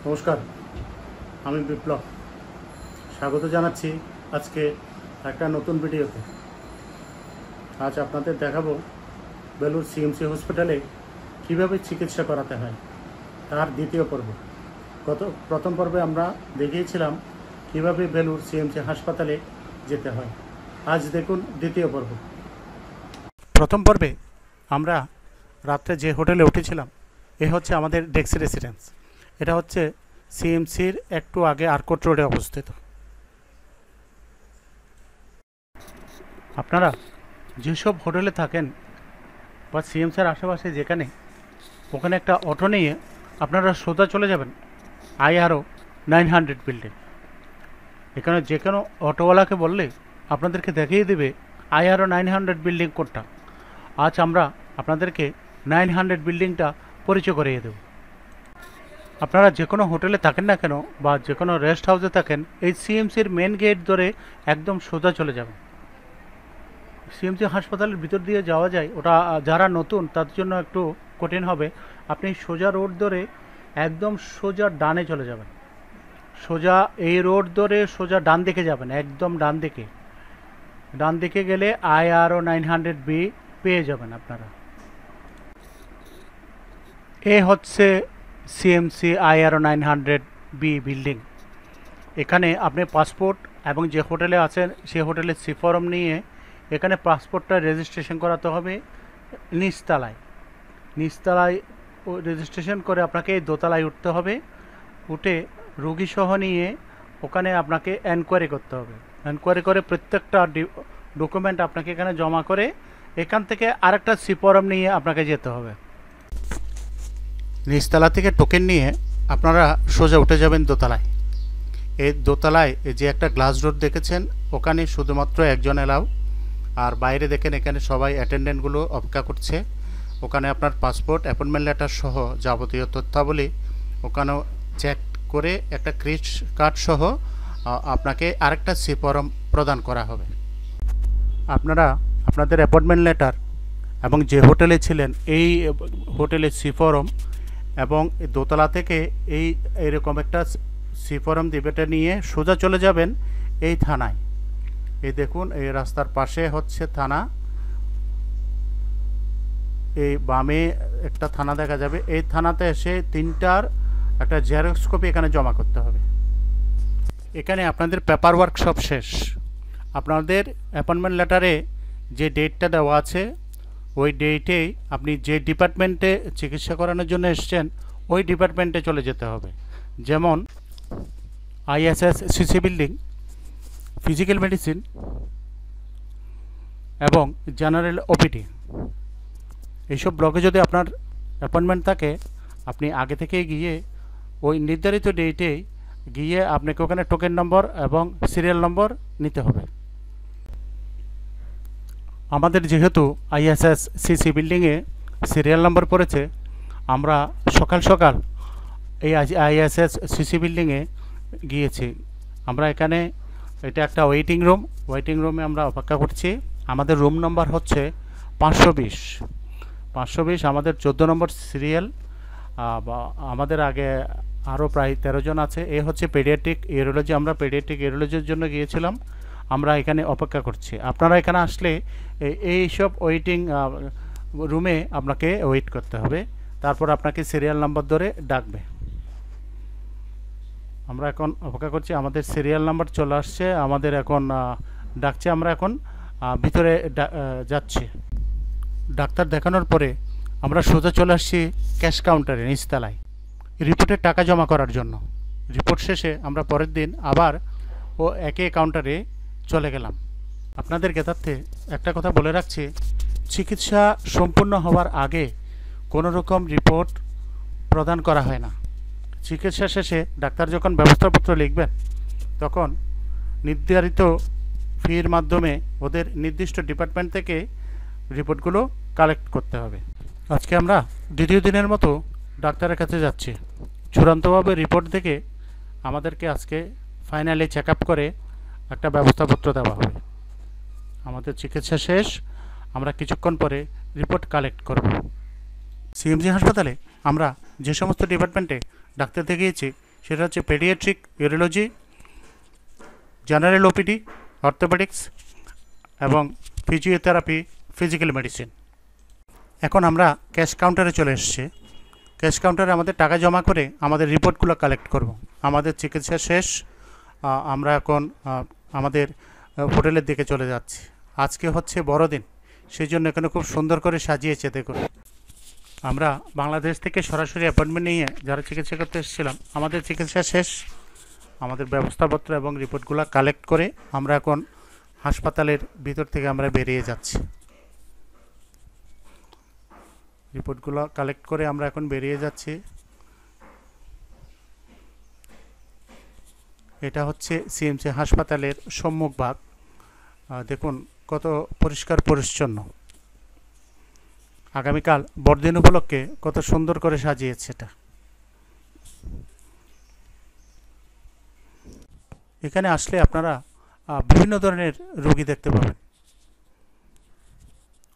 নমস্কার, আমি বিপ্লব। স্বাগত জানাচ্ছি আজকে একটা নতুন ভিডিওতে। আজ আপনাদের দেখাবো বেলুর সিএমসি হসপিটালে কিভাবে চিকিৎসা করাতে হয় তার দ্বিতীয় পর্ব। প্রথম পর্বে আমরা দেখিয়েছিলাম কিভাবে বেলুর সিএমসি হাসপাতালে যেতে হয়। আজ দেখুন দ্বিতীয় পর্ব। প্রথম পর্বে আমরা রাত্রে যে হোটেলে উঠেছিলাম এ হচ্ছে আমাদের ডেক্সি রেসিডেন্স। এটা হচ্ছে সিএমসির একটু আগে আরকোট রোডে অবস্থিত। আপনারা যেসব হোটেলে থাকেন বা সিএমসির আশেপাশে যেখানে, ওখানে একটা অটো নিয়ে আপনারা সোজা চলে যাবেন IRO 900 বিল্ডিং। এখানে যে কোনো অটোওয়ালাকে বললে আপনাদেরকে দেখিয়ে দেবে IRO 900 বিল্ডিং কোনটা। আজ আমরা আপনাদেরকে 900 বিল্ডিংটা পরিচয় করিয়ে দেব। আপনারা যে কোনো হোটেলে থাকেন না কেন বা যে কোনো রেস্ট হাউসে থাকেন, এই সিএমসির মেন গেট ধরে একদম সোজা চলে যাবেন। সিএমসি হাসপাতালের ভিতর দিয়ে যাওয়া যায়, ওটা যারা নতুন তার জন্য একটু কঠিন হবে। আপনি সোজা রোড ধরে একদম সোজা ডানে চলে যাবেন। সোজা এই রোড ধরে সোজা ডান দিকে যাবেন, একদম ডান দিকে। ডান দিকে গেলে IRO 900B পেয়ে যাবেন আপনারা। এ হচ্ছে সিএমসি IRO 900B বিল্ডিং। এখানে আপনি পাসপোর্ট এবং যে হোটেলে আছেন সেই হোটেলের সি ফর্ম নিয়ে এখানে পাসপোর্টটা রেজিস্ট্রেশন করাতে হবে নিচতলায়। রেজিস্ট্রেশন করে আপনাকে দোতলায় উঠতে হবে। উঠে রোগী সহ নিয়ে ওখানে আপনাকে এনকোয়ারি করতে হবে। এনকোয়ারি করে প্রত্যেকটা ডকুমেন্ট আপনাকে এখানে জমা করে এখান থেকে আরেকটা সি ফর্ম নিয়ে আপনাকে যেতে হবে। নিচতলা থেকে টোকেন নিয়ে আপনারা সোজা উঠে যাবেন দোতলায়। এই দোতলায় যে একটা গ্লাস ডোর দেখেছেন, ওখানে শুধুমাত্র একজন এলাও। আর বাইরে দেখেন এখানে সবাই অ্যাটেন্ডেন্টগুলো অপেক্ষা করছে। ওখানে আপনার পাসপোর্ট, অ্যাপয়েন্টমেন্ট লেটার সহ যাবতীয় তথ্যাবলী ওখানেও চেক করে একটা ক্রেডিট কার্ড সহ আপনাকে আরেকটা সি ফর্ম প্রদান করা হবে। আপনারা আপনাদের অ্যাপয়েন্টমেন্ট লেটার এবং যে হোটেলে ছিলেন এই হোটেলের সি ফর্ম এবং দোতলা থেকে এইরকম একটা সি ফর্ম দিবেটা নিয়ে সোজা চলে যাবেন এই থানায়। এই দেখুন, এই রাস্তার পাশে হচ্ছে থানা। এই বামে একটা থানা দেখা যাবে। এই থানাতে এসে 3টার একটা জেরক্স কপি এখানে জমা করতে হবে। এখানে আপনাদের পেপার ওয়ার্ক সব শেষ। আপনাদের অ্যাপয়েন্টমেন্ট লেটারে যে ডেটটা দেওয়া আছে ওই ডেটেই আপনি যে ডিপার্টমেন্টে চিকিৎসা করানোর জন্য এসছেন ওই ডিপার্টমেন্টে চলে যেতে হবে। যেমন ISSCC বিল্ডিং, ফিজিক্যাল মেডিসিন এবং জেনারেল OPD। এইসব ব্লকে যদি আপনার অ্যাপয়েন্টমেন্ট থাকে, আপনি আগে থেকেই গিয়ে ওই নির্ধারিত ডেটে গিয়ে আপনাকে ওখানে টোকেন নম্বর এবং সিরিয়াল নম্বর নিতে হবে। আমাদের যেহেতু ISSCC বিল্ডিংয়ে সিরিয়াল নম্বর পড়েছে, আমরা সকাল সকাল এই ISSCC বিল্ডিংয়ে গিয়েছি। আমরা এখানে, এটা একটা ওয়েটিং রুমে আমরা অপেক্ষা করছি। আমাদের রুম নাম্বার হচ্ছে 520। আমাদের 14 নম্বর সিরিয়াল। আমাদের আগে আরও প্রায় 13 জন আছে। এ হচ্ছে পেডিয়াট্রিক ইউরোলজি। আমরা পেডিয়াট্রিক ইউরোলজির জন্য গিয়েছিলাম। আমরা এখানে অপেক্ষা করছি। আপনারা এখানে আসলে এইসব ওয়েটিং রুমে আপনাকে ওয়েট করতে হবে। তারপর আপনাকে সিরিয়াল নাম্বার ধরে ডাকবে। আমরা এখন অপেক্ষা করছি। আমাদের সিরিয়াল নাম্বার চলে আসছে, আমাদের এখন ডাকছে। আমরা এখন ভিতরে যাচ্ছি। ডাক্তার দেখানোর পরে আমরা সোজা চলে আসছি ক্যাশ কাউন্টারে নিচতলায় রিপোর্টের টাকা জমা করার জন্য। রিপোর্ট শেষে আমরা পরের দিন আবার একই কাউন্টারে চলে গেলাম। আপনাদের জ্ঞাতার্থে একটা কথা বলে রাখছি, চিকিৎসা সম্পূর্ণ হওয়ার আগে কোনো রকম রিপোর্ট প্রদান করা হয় না। চিকিৎসা শেষে ডাক্তার যখন ব্যবস্থাপত্র লিখবেন তখন নির্ধারিত ফির মাধ্যমে ওদের নির্দিষ্ট ডিপার্টমেন্ট থেকে রিপোর্টগুলো কালেক্ট করতে হবে। আজকে আমরা দ্বিতীয় দিনের মতো ডাক্তারের কাছে যাচ্ছি। চূড়ান্তভাবে রিপোর্ট দেখে আমাদেরকে আজকে ফাইনালি চেক আপ করে একটা ব্যবস্থাপত্র দেওয়া হবে। আমাদের চিকিৎসা শেষ, আমরা কিছুক্ষণ পরে রিপোর্ট কালেক্ট করব। সিএমসি হাসপাতালে আমরা যে সমস্ত ডিপার্টমেন্টে ডাক্তার দেখিয়েছি সেটা হচ্ছে paediatric, urology, general OPD, orthopaedics এবং ফিজিওথেরাপি, ফিজিক্যাল মেডিসিন। এখন আমরা ক্যাশ কাউন্টারে চলে এসেছি। ক্যাশ কাউন্টারে আমাদের টাকা জমা করে আমাদের রিপোর্টগুলো কালেক্ট করব। আমাদের চিকিৎসা শেষ, আমরা এখন আমাদের হোটেলের দিকে চলে যাচ্ছি। আজকে হচ্ছে বড়দিন, সেই জন্য এখানে খুব সুন্দর করে সাজিয়েছে দেখুন। আমরা বাংলাদেশ থেকে সরাসরি অ্যাপয়েন্টমেন্ট নিয়ে যারা চিকিৎসা করতে এসেছিলাম, আমাদের চিকিৎসা শেষ। আমাদের ব্যবস্থাপত্র এবং রিপোর্টগুলো কালেক্ট করে আমরা এখন হাসপাতালের ভিতর থেকে আমরা বেরিয়ে যাচ্ছি। রিপোর্টগুলো কালেক্ট করে আমরা এখন বেরিয়ে যাচ্ছি। এটা হচ্ছে সিএমসি হাসপাতালের সম্মুখভাগ। দেখুন কত পরিষ্কার পরিচ্ছন্ন। আগামীকাল বড়দিন উপলক্ষে কত সুন্দর করে সাজিয়েছে এটা। এখানে আসলে আপনারা বিভিন্ন ধরনের রোগী দেখতে পাবেন।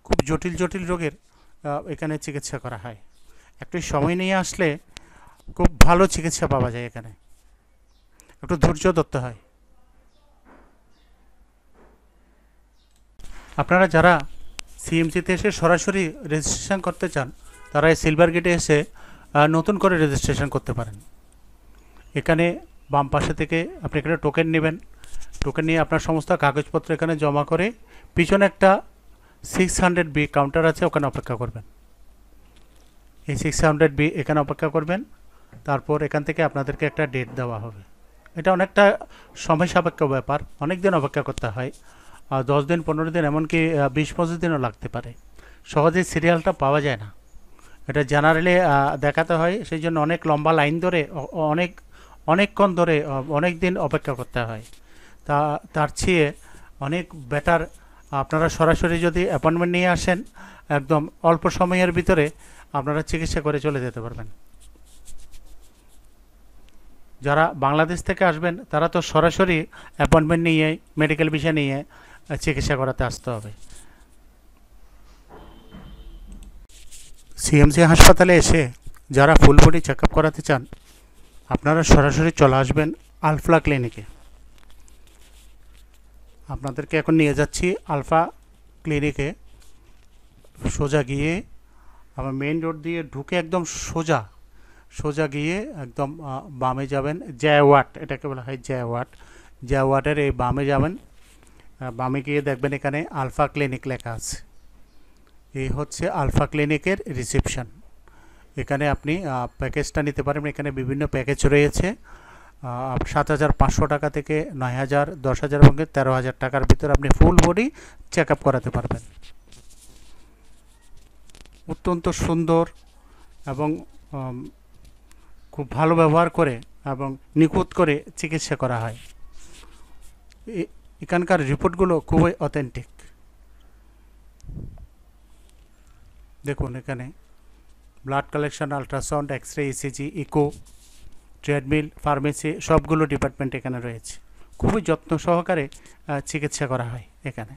খুব জটিল জটিল রোগের এখানে চিকিৎসা করা হয়। একটু সময় নিয়ে আসলে খুব ভালো চিকিৎসা পাওয়া যায়। এখানে একটু ধৈর্য ধরতে হয়। আপনারা যারা সিএমসিতে এসে সরাসরি রেজিস্ট্রেশন করতে চান, তারা এই সিলভার গেটে এসে নতুন করে রেজিস্ট্রেশন করতে পারেন। এখানে বাম পাশে থেকে আপনি এখানে টোকেন নেবেন। টোকেন নিয়ে আপনার সমস্ত কাগজপত্র এখানে জমা করে পিছনে একটা 600B কাউন্টার আছে, ওখানে অপেক্ষা করবেন। এই 600B এখানে অপেক্ষা করবেন। তারপর এখান থেকে আপনাদেরকে একটা ডেট দেওয়া হবে। এটা অনেকটা সময় সাপেক্ষ ব্যাপার, অনেক দিন অপেক্ষা করতে হয়। 10 দিন, 15 দিন, এমনকি 20-25 দিনও লাগতে পারে। সহজেই সিরিয়ালটা পাওয়া যায় না। এটা জেনারেলি দেখাতে হয়, সেই জন্য অনেক লম্বা লাইন ধরে অনেকক্ষণ ধরে অনেক দিন অপেক্ষা করতে হয়। তার চেয়ে অনেক বেটার আপনারা সরাসরি যদি অ্যাপয়েন্টমেন্ট নিয়ে আসেন, একদম অল্প সময়ের ভিতরে আপনারা চিকিৎসা করে চলে যেতে পারবেন। যারা বাংলাদেশ থেকে আসবেন তারা তো সরাসরি অ্যাপয়েন্টমেন্ট নিয়ে মেডিকেল ভিসা নিয়ে চিকিৎসা করাতে আসতে হবে। সিএমসি হাসপাতালে এসে যারা ফুল বডি চেক আপ করাতে চান, আপনারা সরাসরি চলে আসবেন আলফা ক্লিনিকে। আপনাদেরকে এখন নিয়ে যাচ্ছি আলফা ক্লিনিকে। সোজা গিয়ে আমার মেইন রোড দিয়ে ঢুকে একদম সোজা গিয়ে একদম বামে যাবেন। জায়ওয়াট এটাকে বলা হয়, জায়ওয়াটের এই বামে যাবেন। বামে গিয়ে দেখবেন এখানে আলফা ক্লিনিক লেখা আছে। এই হচ্ছে আলফা ক্লিনিকের রিসেপশন। এখানে আপনি প্যাকেজটা নিতে পারেন। এখানে বিভিন্ন প্যাকেজ রয়েছে। 7,500 টাকা থেকে 9,000, 10,000 এবং 13,000 টাকার ভিতরে আপনি ফুল বডি চেক আপ করাতে পারবেন। অত্যন্ত সুন্দর এবং খুব ভালো ব্যবহার করে এবং নিখুঁত করে চিকিৎসা করা হয়। এখানকার রিপোর্টগুলো খুবই অথেন্টিক। দেখুন এখানে blood collection, ultrasound, x-ray, ECG, echo, treadmill, pharmacy সবগুলো ডিপার্টমেন্ট এখানে রয়েছে। খুবই যত্ন সহকারে চিকিৎসা করা হয় এখানে।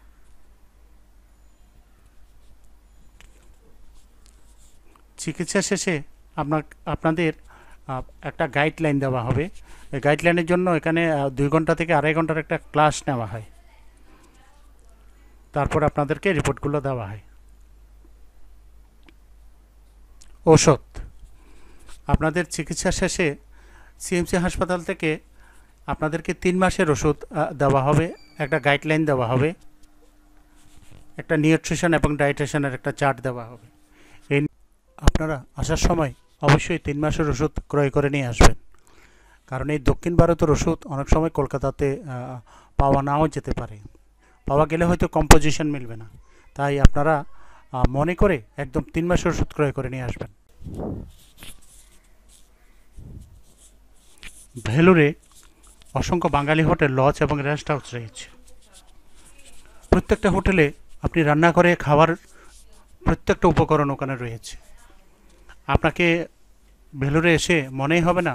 চিকিৎসা শেষে আপনাদের একটা গাইডলাইন দেওয়া হবে। এই গাইডলাইনের জন্য এখানে 2 ঘন্টা থেকে 2.5 ঘন্টার একটা ক্লাস নেওয়া হয়। তারপর আপনাদেরকে রিপোর্টগুলো দেওয়া হয়। ঔষধ আপনাদের চিকিৎসা শেষে সিএমসি হাসপাতাল থেকে আপনাদেরকে 3 মাসের ওষুধ দেওয়া হবে। একটা গাইডলাইন দেওয়া হবে, একটা নিউট্রিশন এবং ডায়েটেশনের একটা চার্ট দেওয়া হবে। এই আপনারা আসার সময় অবশ্যই 3 মাসের ওষুধ ক্রয় করে নিয়ে আসবেন, কারণ এই দক্ষিণ ভারতের ওষুধ অনেক সময় কলকাতাতে পাওয়া নাও যেতে পারে। পাওয়া গেলে হয়তো কম্পোজিশন মিলবে না। তাই আপনারা মনে করে একদম 3 মাসের ওষুধ ক্রয় করে নিয়ে আসবেন। ভেলুরে অসংখ্য বাঙালি হোটেল, লজ এবং রেস্ট হাউস রয়েছে। প্রত্যেকটা হোটেলে আপনি রান্না করে খাওয়ার প্রত্যেকটা উপকরণ ওখানে রয়েছে। আপনাকে ভেলুরে এসে মনেই হবে না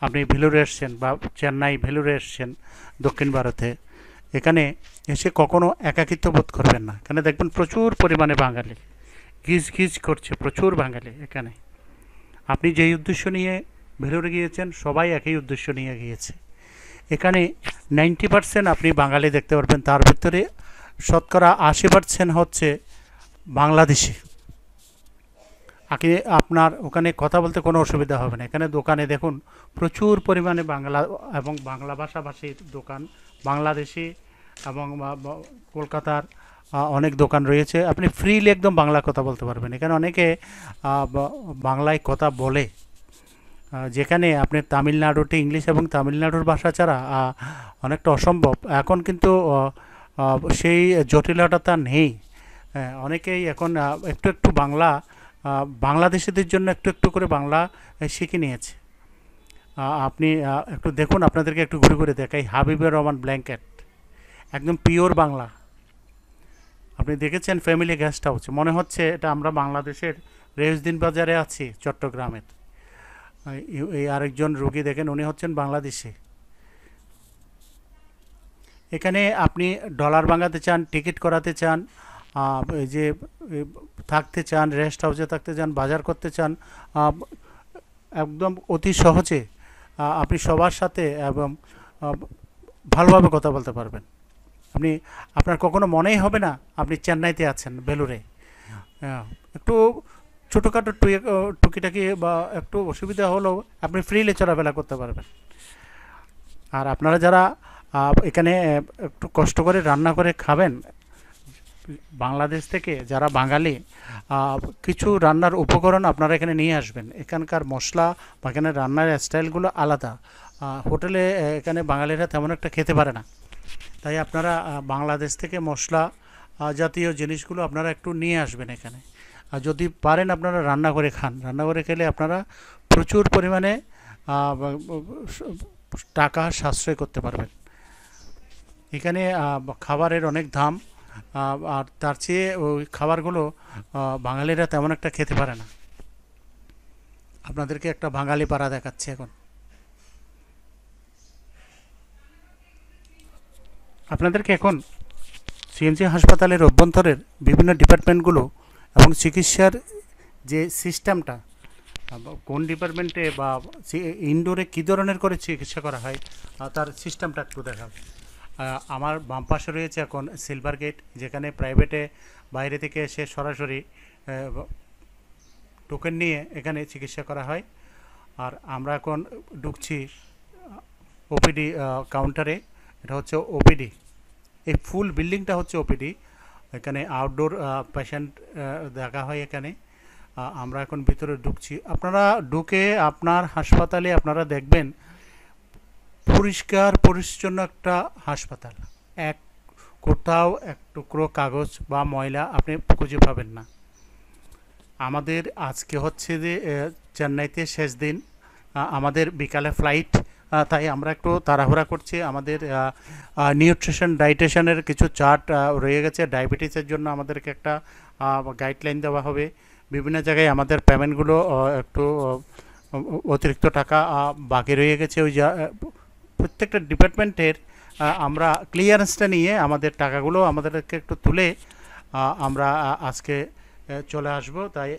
আপনি ভেলুরে এসছেন বা চেন্নাই ভেলুরে এসছেন দক্ষিণ ভারতে। এখানে এসে কখনো একাকিত্ব বোধ করবেন না। এখানে দেখবেন প্রচুর পরিমাণে বাঙালি ঘিজ করছে, প্রচুর বাঙালি এখানে। আপনি যেই উদ্দেশ্য নিয়ে ভেলোরে গিয়েছেন, সবাই একই উদ্দেশ্য নিয়ে গিয়েছে। এখানে 90% আপনি বাঙালি দেখতে পারবেন, তার ভিতরে শতকরা 80% হচ্ছে বাংলাদেশি। আপনার ওখানে কথা বলতে কোনো অসুবিধা হবে না। এখানে দোকানে দেখুন প্রচুর পরিমাণে বাংলা এবং বাংলা ভাষাভাষীর দোকান, বাংলাদেশি এবং কলকাতার অনেক দোকান রয়েছে। আপনি ফ্রিলি একদম বাংলা কথা বলতে পারবেন। এখানে অনেকে বাংলায় কথা বলে, যেখানে আপনি তামিলনাড়ুতে ইংলিশ এবং তামিলনাড়ুর ভাষা ছাড়া অনেকটা অসম্ভব। এখন কিন্তু সেই জটিলতা নেই। অনেকেই এখন একটু একটু বাংলা, বাংলাদেশিদের জন্য একটু একটু করে বাংলা শিখে নিয়েছে। আপনি একটু দেখুন, আপনাদেরকে একটু ঘুরে ঘুরে দেখাই। হাবিবুর রহমান ব্ল্যাঙ্কেট, একদম পিওর বাংলা। আপনি দেখেছেন ফ্যামিলি গেস্ট হাউস, মনে হচ্ছে এটা আমরা বাংলাদেশের রেউসদিন বাজারে আছি, চট্টগ্রামের। এই আরেকজন রোগী দেখেন, উনি হচ্ছেন বাংলাদেশি। এখানে আপনি ডলার ভাঙাতে চান, টিকিট করাতে চান, এই যে থাকতে চান, রেস্ট হাউসে থাকতে চান, বাজার করতে চান, একদম অতি সহজে আপনি সবার সাথে এবং ভালোভাবে কথা বলতে পারবেন। আপনার কখনো মনেই হবে না আপনি চেন্নাইতে আছেন, ভেলোরে। একটু ছোটোখাটো টুকিটাকি বা একটু অসুবিধা হলেও আপনি ফ্রিলি চলাফেরা করতে পারবেন। আর আপনারা যারা এখানে একটু কষ্ট করে রান্না করে খাবেন, বাংলাদেশ থেকে যারা বাঙালি, কিছু রান্নার উপকরণ আপনারা এখানে নিয়ে আসবেন। এখানকার মশলা বা এখানে রান্নার স্টাইলগুলো আলাদা। হোটেলে এখানে বাঙালিরা তেমন একটা খেতে পারে না, তাই আপনারা বাংলাদেশ থেকে মশলা জাতীয় জিনিসগুলো আপনারা একটু নিয়ে আসবেন এখানে। আর যদি পারেন আপনারা রান্না করে খান। রান্না করে খেলে আপনারা প্রচুর পরিমাণে টাকা সাশ্রয় করতে পারবেন। এখানে খাবারের অনেক দাম, আর তার চেয়ে ওই খাবারগুলো বাঙালিরা তেমন একটা খেতে পারে না। আপনাদেরকে একটা বাঙালি পাড়া দেখাচ্ছে এখন। আপনাদেরকে এখন সিএমসি হাসপাতালের অভ্যন্তরের বিভিন্ন ডিপার্টমেন্টগুলো এবং চিকিৎসার যে সিস্টেমটা, কোন ডিপার্টমেন্টে বা ইনডোরে কী ধরনের করে চিকিৎসা করা হয় তার সিস্টেমটা একটু দেখাবো। আমার বাম পাশে রয়েছে এখন সিলভার গেট, যেখানে প্রাইভেটে বাইরে থেকে এসে সরাসরি টোকেন নিয়ে এখানে চিকিৎসা করা হয়। আর আমরা এখন ঢুকছি ওপিডি কাউন্টারে। এটা হচ্ছে ওপিডি, এই ফুল বিল্ডিংটা হচ্ছে ওপিডি। এখানে আউটডোর পেশেন্ট দেখা হয় এখানে। আমরা এখন ভিতরে ঢুকছি। আপনারা ঢুকে আপনার হাসপাতালে আপনারা দেখবেন পরিষ্কার পরিচ্ছন্ন একটা হাসপাতাল। কোথাও এক টুকরো কাগজ বা ময়লা আপনি খুঁজে পাবেন না। আমাদের আজকে হচ্ছে যে চেন্নাইতে শেষ দিন, আমাদের বিকালে ফ্লাইট, তাই আমরা একটু তাড়াহুড়া করছি। আমাদের নিউট্রিশন ডাইটেশনের কিছু চার্ট রয়ে গেছে। ডায়াবেটিসের জন্য আমাদেরকে একটা গাইডলাইন দেওয়া হবে। বিভিন্ন জায়গায় আমাদের পেমেন্টগুলো একটু অতিরিক্ত টাকা বাকি রয়ে গেছে। ওই প্রত্যেকটা ডিপার্টমেন্টের আমরা ক্লিয়ারেন্সটা নিয়ে আমাদের টাকাগুলো আমাদেরকে একটু তুলে আমরা আজকে চলে আসব। তাই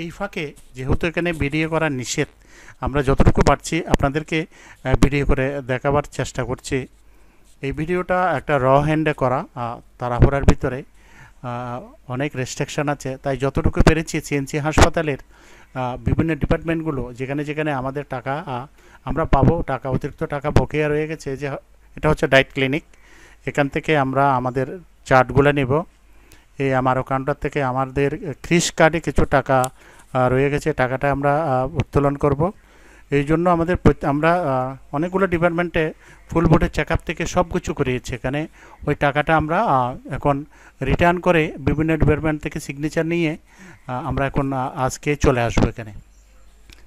এই ফাঁকে যেহেতু এখানে ভিডিও করা নিষেধ, আমরা যতটুকু পারছি আপনাদেরকে ভিডিও করে দেখাবার চেষ্টা করছি। এই ভিডিওটা একটা র হ্যান্ডে করা, তাড়াহুড়ার ভিতরে অনেক রেস্ট্রিকশান আছে, তাই যতটুকু পেরেছি সিএনসি হাসপাতালের বিভিন্ন ডিপার্টমেন্টগুলো যেখানে যেখানে আমাদের টাকা আমরা পাবো, টাকা অতিরিক্ত টাকা বকেয়া রয়ে গেছে। যে এটা হচ্ছে ডায়েট ক্লিনিক, এখান থেকে আমরা আমাদের চার্টগুলো নেব। এই আমারও কাউন্টার থেকে আমাদের ক্রিস কার্ডে কিছু টাকা রয়ে গেছে, টাকাটা আমরা উত্তোলন করব। এই জন্য আমরা অনেকগুলো ডিপার্টমেন্টে ফুল বোর্ডের চেক আপ থেকে সব কিছু করিয়েছি। এখানে ওই টাকাটা আমরা এখন রিটার্ন করে বিভিন্ন ডিপার্টমেন্ট থেকে সিগনেচার নিয়ে আমরা এখন আজকে চলে আসবো এখানে।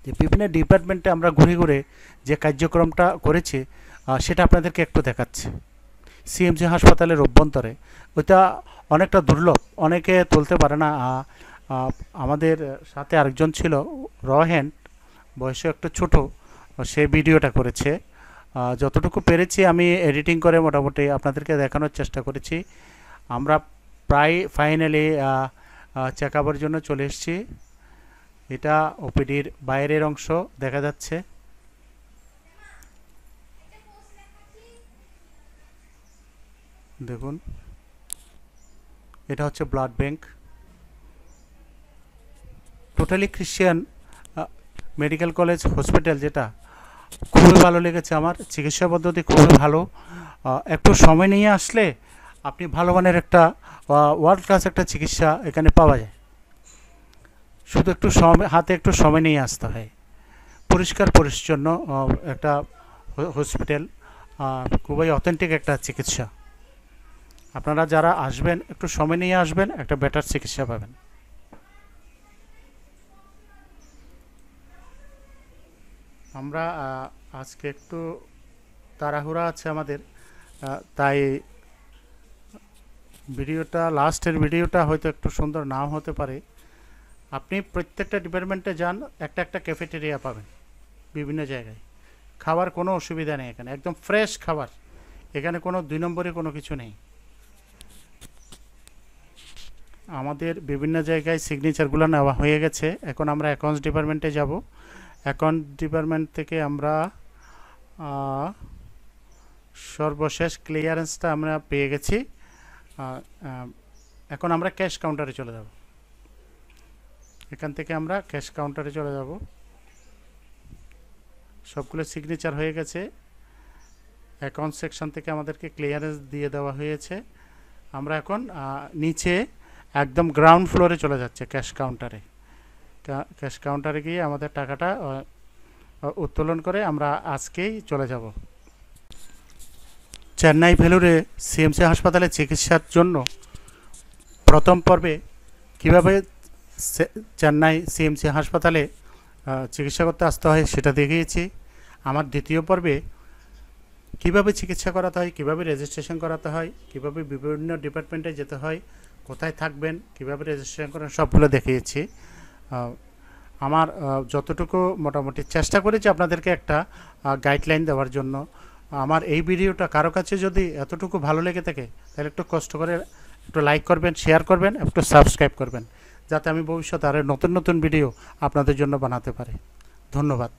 যে বিভিন্ন ডিপার্টমেন্টে আমরা ঘুরে ঘুরে যে কার্যক্রমটা করেছি সেটা আপনাদেরকে একটু দেখাচ্ছি। সিএমসি হাসপাতালের অভ্যন্তরে ওইটা অনেকটা দুর্লভ, অনেকে তুলতে পারে না। আমাদের সাথে আরেকজন ছিল র হ্যান্ড, বয়সে একটু ছোট, সে ভিডিওটা করেছে। যতটুকু পেরেছি আমি এডিটিং করে মোটামুটি আপনাদেরকে দেখানোর চেষ্টা করেছি। আমরা প্রায় ফাইনালি চেক আপের জন্য চলে এসেছি। এটা ওপিডির বাইরের অংশ দেখা যাচ্ছে। দেখুন, এটা হচ্ছে blood bank. Totally Christian medical college hospital, যেটা খুবই ভালো লেগেছে আমার। চিকিৎসা পদ্ধতি খুবই ভালো। একটু সময় নিয়ে আসলে আপনি ভালো মানের একটা ওয়ার্ল্ড ক্লাস একটা চিকিৎসা এখানে পাওয়া যায়। শুধু একটু হাতে একটু সময় নিয়ে আসতে হয়। পরিষ্কার পরিচ্ছন্ন একটা হসপিটাল, খুবই অথেন্টিক একটা চিকিৎসা। আপনারা যারা আসবেন একটু সময় নিয়ে আসবেন, একটা বেটার চিকিৎসা পাবেন। আমরা আজকে একটু তাড়াহুড়া আছে আমাদের, তাই লাস্টের ভিডিওটা হয়তো একটু সুন্দর নাও হতে পারে। আপনি প্রত্যেকটা ডিপার্টমেন্টে যান, একটা একটা ক্যাফেটেরিয়া পাবেন বিভিন্ন জায়গায়। খাবার কোনো অসুবিধা নেই, এখানে একদম ফ্রেশ খাবার। এখানে কোনো 2 নম্বরে কোনো কিছু নেই। আমাদের বিভিন্ন জায়গায় সিগনেচারগুলো নেওয়া হয়ে গেছে। এখন আমরা অ্যাকাউন্টস ডিপার্টমেন্টে যাব। অ্যাকাউন্ট ডিপার্টমেন্ট থেকে আমরা সর্বশেষ ক্লিয়ারেন্সটা আমরা পেয়ে গেছি। এখন আমরা ক্যাশ কাউন্টারে চলে যাব। এখান থেকে আমরা ক্যাশ কাউন্টারে চলে যাব। সবগুলো সিগনেচার হয়ে গেছে। অ্যাকাউন্ট সেকশন থেকে আমাদেরকে ক্লিয়ারেন্স দিয়ে দেওয়া হয়েছে। আমরা এখন নিচে একদম গ্রাউন্ড ফ্লোরে চলে যাচ্ছে ক্যাশ কাউন্টারে। ক্যাশ কাউন্টারে গিয়ে আমাদের টাকাটা উত্তোলন করে আমরা আজকেই চলে যাব। চেন্নাই ভেলুরে সিএমসি হাসপাতালে চিকিৎসার জন্য প্রথম পর্বে কিভাবে চেন্নাই সিএমসি হাসপাতালে চিকিৎসা করতে আসতে হয় সেটা দেখিয়েছি। আমার দ্বিতীয় পর্বে কিভাবে চিকিৎসা করাতে হয়, কিভাবে রেজিস্ট্রেশন করাতে হয়, কিভাবে বিভিন্ন ডিপার্টমেন্টে যেতে হয়, কোথায় থাকবেন, কিভাবে রেজিস্ট্রেশন করেন, সবগুলো দেখিয়েছি। আমার যতটুকু মোটামুটি চেষ্টা করেছি আপনাদেরকে একটা গাইডলাইন দেওয়ার জন্য। আমার এই ভিডিওটা কারো কাছে যদি এতটুকু ভালো লেগে থাকে তাহলে একটু কষ্ট করে একটু লাইক করবেন, শেয়ার করবেন, একটু সাবস্ক্রাইব করবেন, যাতে আমি ভবিষ্যতে আরও নতুন নতুন ভিডিও আপনাদের জন্য বানাতে পারি। ধন্যবাদ।